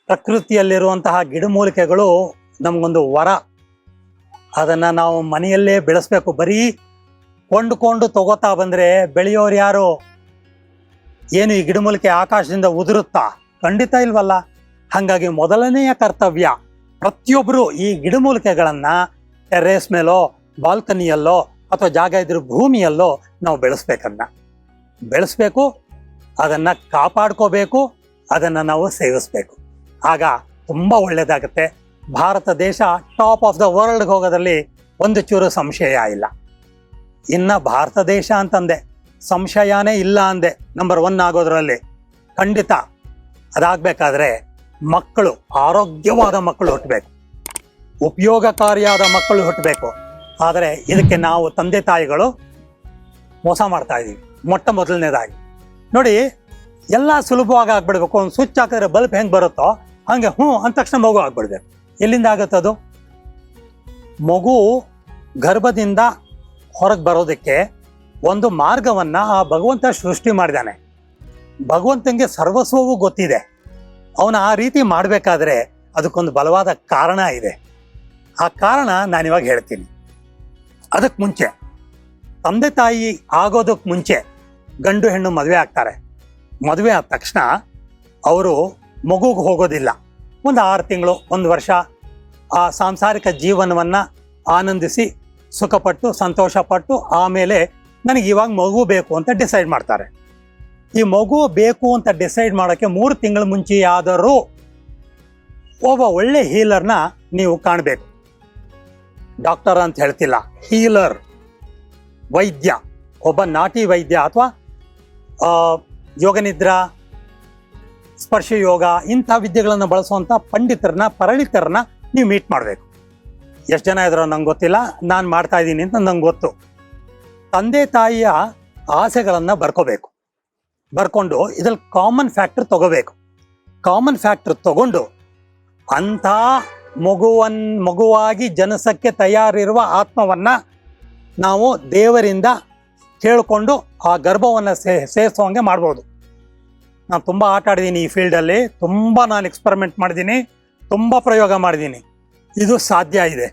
ಪ್ರಕೃತಿಯಲ್ಲಿರುವಂತಹ ಗಿಡಮೂಲಿಕೆಗಳು ನಮಗೊಂದು ವರ. ಅದನ್ನು ನಾವು ಮನೆಯಲ್ಲೇ ಬೆಳೆಸ್ಬೇಕು. ಬರೀ ಕೊಂಡುಕೊಂಡು ತಗೋತಾ ಬಂದರೆ ಬೆಳೆಯೋರು ಯಾರು? ಏನು ಈ ಗಿಡಮೂಲಿಕೆ ಆಕಾಶದಿಂದ ಉದುರುತ್ತಾ? ಖಂಡಿತ ಇಲ್ವಲ್ಲ. ಹಾಗಾಗಿ ಮೊದಲನೆಯ ಕರ್ತವ್ಯ, ಪ್ರತಿಯೊಬ್ಬರು ಈ ಗಿಡಮೂಲಿಕೆಗಳನ್ನು ಟೆರೇಸ್ ಮೇಲೋ, ಬಾಲ್ಕನಿಯಲ್ಲೋ ಅಥವಾ ಜಾಗ ಇದ್ರ ಭೂಮಿಯಲ್ಲೋ ನಾವು ಬೆಳೆಸ್ಬೇಕು. ಅದನ್ನು ಕಾಪಾಡ್ಕೋಬೇಕು, ಅದನ್ನು ನಾವು ಸೇವಿಸ್ಬೇಕು. ಆಗ ತುಂಬ ಒಳ್ಳೆಯದಾಗುತ್ತೆ. ಭಾರತ ದೇಶ ಟಾಪ್ ಆಫ್ ದ ವರ್ಲ್ಡ್ಗೆ ಹೋಗೋದ್ರಲ್ಲಿ ಒಂದು ಚೂರು ಸಂಶಯ ಇಲ್ಲ. ಇನ್ನು ಭಾರತ ದೇಶ ಅಂತಂದೆ, ಸಂಶಯನೇ ಇಲ್ಲ ಅಂದೆ ನಂಬರ್ 1 ಆಗೋದ್ರಲ್ಲಿ. ಖಂಡಿತ ಅದಾಗಬೇಕಾದ್ರೆ ಮಕ್ಕಳು, ಆರೋಗ್ಯವಾದ ಮಕ್ಕಳು ಹುಟ್ಟಬೇಕು, ಉಪಯೋಗಕಾರಿಯಾದ ಮಕ್ಕಳು ಹುಟ್ಟಬೇಕು. ಆದರೆ ಇದಕ್ಕೆ ನಾವು ತಂದೆ ತಾಯಿಗಳು ಮೋಸ ಮಾಡ್ತಾ ಇದ್ದೀವಿ. ಮೊಟ್ಟ ಮೊದಲನೇದಾಗಿ ನೋಡಿ, ಎಲ್ಲ ಸುಲಭವಾಗಿ ಆಗ್ಬಿಡ್ಬೇಕು. ಒಂದು ಸ್ವಿಚ್ ಹಾಕಿದ್ರೆ ಬಲ್ಬ್ ಹೆಂಗೆ ಬರುತ್ತೋ ಹಾಗೆ ಹ್ಞೂ ಅಂದ ತಕ್ಷಣ ಮಗು ಆಗ್ಬಿಡ್ಬೇಕು. ಎಲ್ಲಿಂದ ಆಗುತ್ತದು? ಮಗು ಗರ್ಭದಿಂದ ಹೊರಗೆ ಬರೋದಕ್ಕೆ ಒಂದು ಮಾರ್ಗವನ್ನು ಆ ಭಗವಂತ ಸೃಷ್ಟಿ ಮಾಡಿದ್ದಾನೆ. ಭಗವಂತನಿಗೆ ಸರ್ವಸ್ವವೂ ಗೊತ್ತಿದೆ. ಅವನು ಆ ರೀತಿ ಮಾಡಬೇಕಾದ್ರೆ ಅದಕ್ಕೊಂದು ಬಲವಾದ ಕಾರಣ ಇದೆ. ಆ ಕಾರಣ ನಾನಿವಾಗ ಹೇಳ್ತೀನಿ. ಅದಕ್ಕೆ ಮುಂಚೆ, ತಂದೆ ತಾಯಿ ಆಗೋದಕ್ಕೆ ಮುಂಚೆ ಗಂಡು ಹೆಣ್ಣು ಮದುವೆ ಆಗ್ತಾರೆ. ಮದುವೆ ಆದ ತಕ್ಷಣ ಅವರು ಮಗುಗೆ ಹೋಗೋದಿಲ್ಲ. ಒಂದು 6 ತಿಂಗಳು, 1 ವರ್ಷ ಆ ಸಾಂಸಾರಿಕ ಜೀವನವನ್ನು ಆನಂದಿಸಿ ಸುಖಪಟ್ಟು ಸಂತೋಷಪಟ್ಟು ಆಮೇಲೆ ನನಗೆ ಇವಾಗ ಮಗು ಬೇಕು ಅಂತ ಡಿಸೈಡ್ ಮಾಡ್ತಾರೆ. ಈ ಮಗು ಬೇಕು ಅಂತ ಡಿಸೈಡ್ ಮಾಡೋಕ್ಕೆ 3 ತಿಂಗಳ ಮುಂಚೆಯಾದರೂ ಒಬ್ಬ ಒಳ್ಳೆ ಹೀಲರ್ನ ನೀವು ಕಾಣಬೇಕು. ಡಾಕ್ಟರ್ ಅಂತ ಹೇಳ್ತಿಲ್ಲ, ಹೀಲರ್, ವೈದ್ಯ, ಒಬ್ಬ ನಾಟಿ ವೈದ್ಯ ಅಥವಾ ಯೋಗನಿದ್ರಾ, ಸ್ಪರ್ಶ ಯೋಗ ಇಂಥ ವಿದ್ಯೆಗಳನ್ನು ಬಳಸುವಂಥ ಪರಿಣಿತರನ್ನ ನೀವು ಮೀಟ್ ಮಾಡಬೇಕು. ಎಷ್ಟು ಜನ ಇದ್ರೋ ನಂಗೆ ಗೊತ್ತಿಲ್ಲ, ನಾನು ಮಾಡ್ತಾ ಇದ್ದೀನಿ ಅಂತ ನಂಗೆ ಗೊತ್ತು. ತಂದೆ ತಾಯಿಯ ಆಸೆಗಳನ್ನು ಬರ್ಕೊಂಡು ಇದ್ರಲ್ಲಿ ಕಾಮನ್ ಫ್ಯಾಕ್ಟರ್ ತಗೋಬೇಕು. ಕಾಮನ್ ಫ್ಯಾಕ್ಟರ್ ತಗೊಂಡು ಅಂಥ ಮಗುವಾಗಿ ಜನಿಸಕ್ಕೆ ತಯಾರಿರುವ ಆತ್ಮವನ್ನು ನಾವು ದೇವರಿಂದ ಕೇಳಿಕೊಂಡು ಆ ಗರ್ಭವನ್ನು ಸೇರಿಸೋಂಗೆ ಮಾಡ್ಬೋದು. ನಾನು ತುಂಬ ಆಟ ಆಡಿದ್ದೀನಿ ಈ ಫೀಲ್ಡಲ್ಲಿ, ತುಂಬ ನಾನು ಎಕ್ಸ್ಪರಿಮೆಂಟ್ ಮಾಡಿದ್ದೀನಿ, ತುಂಬ ಪ್ರಯೋಗ ಮಾಡಿದ್ದೀನಿ. ಇದು ಸಾಧ್ಯ ಇದೆ.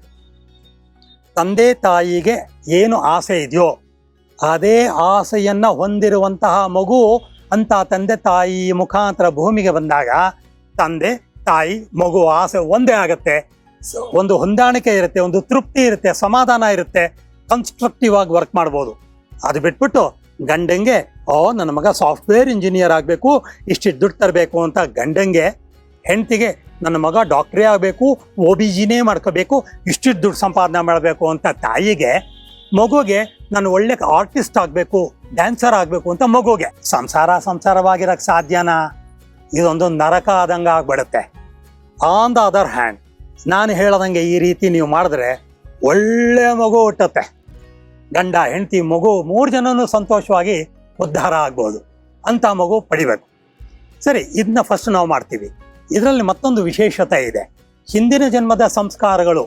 ತಂದೆ ತಾಯಿಗೆ ಏನು ಆಸೆ ಇದೆಯೋ ಅದೇ ಆಸೆಯನ್ನು ಹೊಂದಿರುವಂತಹ ಮಗು ಅಂತ ತಂದೆ ತಾಯಿ ಮುಖಾಂತರ ಭೂಮಿಗೆ ಬಂದಾಗ ತಂದೆ ತಾಯಿ ಮಗು ಆಸೆ ಒಂದೇ ಆಗುತ್ತೆ. ಒಂದು ಹೊಂದಾಣಿಕೆ ಇರುತ್ತೆ, ಒಂದು ತೃಪ್ತಿ ಇರುತ್ತೆ, ಸಮಾಧಾನ ಇರುತ್ತೆ, ಕನ್ಸ್ಟ್ರಕ್ಟಿವ್ ಆಗಿ ವರ್ಕ್ ಮಾಡ್ಬೋದು. ಅದು ಬಿಟ್ಬಿಟ್ಟು ಗಂಡಂಗೆ ನನ್ನ ಮಗ ಸಾಫ್ಟ್ವೇರ್ ಇಂಜಿನಿಯರ್ ಆಗಬೇಕು, ಇಷ್ಟಿಷ್ಟು ದುಡ್ಡು ತರಬೇಕು ಅಂತ ಗಂಡಂಗೆ, ಹೆಂಡತಿಗೆ ನನ್ನ ಮಗ ಡಾಕ್ಟ್ರೇ ಆಗಬೇಕು, OBGನೇ ಮಾಡ್ಕೋಬೇಕು, ಇಷ್ಟಿಷ್ಟು ದುಡ್ಡು ಸಂಪಾದನೆ ಮಾಡಬೇಕು ಅಂತ ತಾಯಿಗೆ, ಮಗುಗೆ ನಾನು ಒಳ್ಳೆ ಆರ್ಟಿಸ್ಟ್ ಆಗಬೇಕು, ಡ್ಯಾನ್ಸರ್ ಆಗಬೇಕು ಅಂತ ಮಗುಗೆ. ಸಂಸಾರವಾಗಿರೋಕ್ಕೆ ಸಾಧ್ಯನಾ? ಇದೊಂದು ನರಕ ಆದಂಗೆ ಆಗ್ಬಿಡುತ್ತೆ. ಆನ್ ದ ಅದರ್ ಹ್ಯಾಂಡ್, ನಾನು ಹೇಳದಂಗೆ ಈ ರೀತಿ ನೀವು ಮಾಡಿದ್ರೆ ಒಳ್ಳೆ ಮಗು ಹುಟ್ಟುತ್ತೆ. ಗಂಡ ಹೆಂಡತಿ ಮಗು 3 ಜನನೂ ಸಂತೋಷವಾಗಿ ಉದ್ಧಾರ ಆಗ್ಬೋದು. ಅಂಥ ಮಗು ಪಡಿಬೇಕು. ಸರಿ, ಇದನ್ನ ಫಸ್ಟ್ ನಾವು ಮಾಡ್ತೀವಿ. ಇದರಲ್ಲಿ ಮತ್ತೊಂದು ವಿಶೇಷತೆ ಇದೆ. ಹಿಂದಿನ ಜನ್ಮದ ಸಂಸ್ಕಾರಗಳು,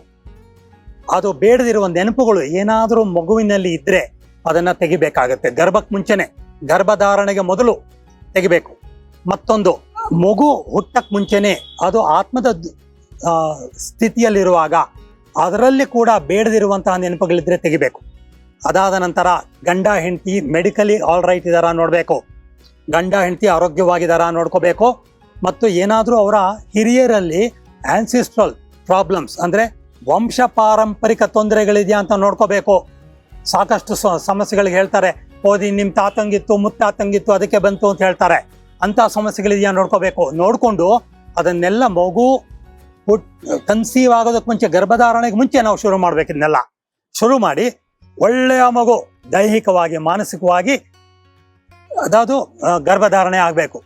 ಅದು ಬೇಡದಿರುವ ನೆನಪುಗಳು ಏನಾದರೂ ಮಗುವಿನಲ್ಲಿ ಇದ್ದರೆ ಅದನ್ನು ತೆಗಿಬೇಕಾಗತ್ತೆ. ಗರ್ಭಕ್ಕೆ ಮುಂಚೆನೆ, ಗರ್ಭಧಾರಣೆಗೆ ಮೊದಲು ತೆಗಿಬೇಕು. ಮತ್ತೊಂದು, ಮಗು ಹುಟ್ಟಕ್ಕೆ ಮುಂಚೆನೆ ಅದು ಆತ್ಮದ ಸ್ಥಿತಿಯಲ್ಲಿರುವಾಗ ಅದರಲ್ಲಿ ಕೂಡ ಬೇಡದಿರುವಂತಹ ನೆನಪುಗಳಿದ್ರೆ ತೆಗಿಬೇಕು. ಅದಾದ ನಂತರ ಗಂಡ ಹೆಂಡತಿ ಮೆಡಿಕಲಿ ಆಲ್ ರೈಟ್ ಇದ್ದಾರಾ ನೋಡಬೇಕು, ಗಂಡ ಹೆಂಡತಿ ಆರೋಗ್ಯವಾಗಿದ್ದಾರಾ ನೋಡ್ಕೋಬೇಕು. ಮತ್ತು ಏನಾದರೂ ಅವರ ಹಿರಿಯರಲ್ಲಿ ಆನ್ಸಿಸ್ಟ್ರಲ್ ಪ್ರಾಬ್ಲಮ್ಸ್ ಅಂದರೆ ವಂಶ ಪಾರಂಪರಿಕ ತೊಂದರೆಗಳಿದೆಯಾ ಅಂತ ನೋಡ್ಕೋಬೇಕು. ಸಾಕಷ್ಟು ಸಮಸ್ಯೆಗಳಿಗೆ ಹೇಳ್ತಾರೆ, ಓದಿ ನಿಮ್ಮ ತಾತಂಗಿತ್ತು ಮುತ್ತಾತಂಗಿತ್ತು ಅದಕ್ಕೆ ಬಂತು ಅಂತ ಹೇಳ್ತಾರೆ. ಅಂಥ ಸಮಸ್ಯೆಗಳಿದೆಯಾ ನೋಡ್ಕೋಬೇಕು. ನೋಡಿಕೊಂಡು ಅದನ್ನೆಲ್ಲ ಮಗು ಕನ್ಸೀವ್ ಆಗೋದಕ್ಕೆ ಮುಂಚೆ, ಗರ್ಭಧಾರಣೆಗೆ ಮುಂಚೆ ನಾವು ಶುರು ಮಾಡಬೇಕು. ಇದನ್ನೆಲ್ಲ ಶುರು ಮಾಡಿ ಒಳ್ಳೆಯ ಮಗು ದೈಹಿಕವಾಗಿ ಮಾನಸಿಕವಾಗಿ ಅದಾವುದು ಗರ್ಭಧಾರಣೆ ಆಗಬೇಕು.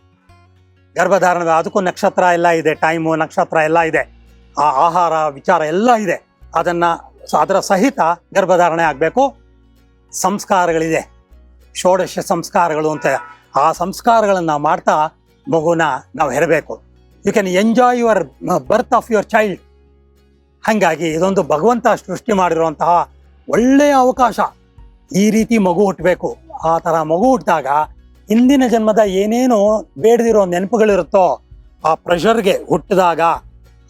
ಗರ್ಭಧಾರಣೆ ಅದಕ್ಕೂ ನಕ್ಷತ್ರ ಎಲ್ಲ ಇದೆ, ಟೈಮು ನಕ್ಷತ್ರ ಎಲ್ಲ ಇದೆ, ಆ ಆಹಾರ ವಿಚಾರ ಎಲ್ಲ ಇದೆ. ಅದರ ಸಹಿತ ಗರ್ಭಧಾರಣೆ ಆಗಬೇಕು. ಸಂಸ್ಕಾರಗಳಿದೆ, ಷೋಡಶ ಸಂಸ್ಕಾರಗಳು ಅಂತ. ಆ ಸಂಸ್ಕಾರಗಳನ್ನು ಮಾಡ್ತಾ ಮಗುನ ನಾವು ಹೆರಬೇಕು. You can enjoy your birth of your child. ಹಾಗಾಗಿ ಇದೊಂದು ಭಗವಂತ ಸೃಷ್ಟಿ ಮಾಡಿರುವಂತಹ ಒಳ್ಳೆಯ ಅವಕಾಶ. ಈ ರೀತಿ ಮಗು ಹುಟ್ಟಬೇಕು. ಆ ಥರ ಮಗು ಹುಟ್ಟಿದಾಗ ಹಿಂದಿನ ಜನ್ಮದ ಏನೇನು ಬೇಡದಿರೋ ನೆನಪುಗಳಿರುತ್ತೋ ಆ ಪ್ರೆಷರ್ಗೆ ಹುಟ್ಟಿದಾಗ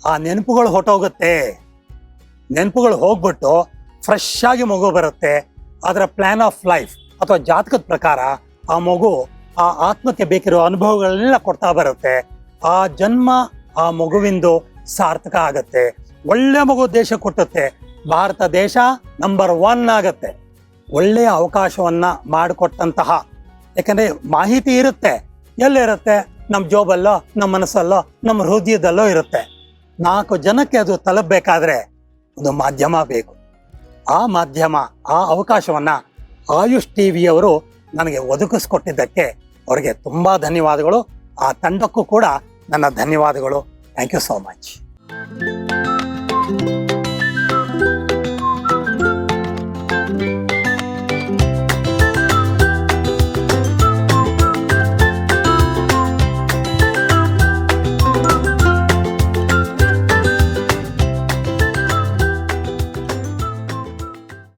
ಆ ನೆನಪುಗಳು ಹೊಟ್ಟೋಗುತ್ತೆ. ನೆನಪುಗಳು ಹೋಗ್ಬಿಟ್ಟು ಫ್ರೆಶ್ ಆಗಿ ಮಗು ಬರುತ್ತೆ. ಅದರ ಪ್ಲಾನ್ ಆಫ್ ಲೈಫ್ ಅಥವಾ ಜಾತಕದ ಪ್ರಕಾರ ಆ ಮಗು ಆ ಆತ್ಮಕ್ಕೆ ಬೇಕಿರೋ ಅನುಭವಗಳನ್ನೆಲ್ಲ ಕೊಡ್ತಾ ಬರುತ್ತೆ. ಆ ಜನ್ಮ ಆ ಮಗುವಿಂದು ಸಾರ್ಥಕ ಆಗತ್ತೆ. ಒಳ್ಳೆ ಮಗು ದೇಶ ಕೊಟ್ಟುತ್ತೆ. ಭಾರತ ದೇಶ ನಂಬರ್ 1 ಆಗತ್ತೆ. ಒಳ್ಳೆಯ ಅವಕಾಶವನ್ನ ಮಾಡಿಕೊಟ್ಟಂತಹ, ಯಾಕಂದ್ರೆ ಮಾಹಿತಿ ಇರುತ್ತೆ, ಎಲ್ಲಿರುತ್ತೆ? ನಮ್ಮ ಜೋಬಲ್ಲೋ, ನಮ್ಮ ಮನಸ್ಸಲ್ಲೋ, ನಮ್ಮ ಹೃದಯದಲ್ಲೋ ಇರುತ್ತೆ. 4 ಜನಕ್ಕೆ ಅದು ತಲುಪಬೇಕಾದ್ರೆ ಒಂದು ಮಾಧ್ಯಮ ಬೇಕು. ಆ ಮಾಧ್ಯಮ, ಆ ಅವಕಾಶವನ್ನ ಆಯುಷ್ ಟಿವಿಯವರು ನನಗೆ ಒದಗಿಸ್ಕೊಟ್ಟಿದ್ದಕ್ಕೆ ಅವರಿಗೆ ತುಂಬಾ ಧನ್ಯವಾದಗಳು. ಆ ತಂಡಕ್ಕೂ ಕೂಡ ನನ್ನ ಧನ್ಯವಾದಗಳು. Thank you so much.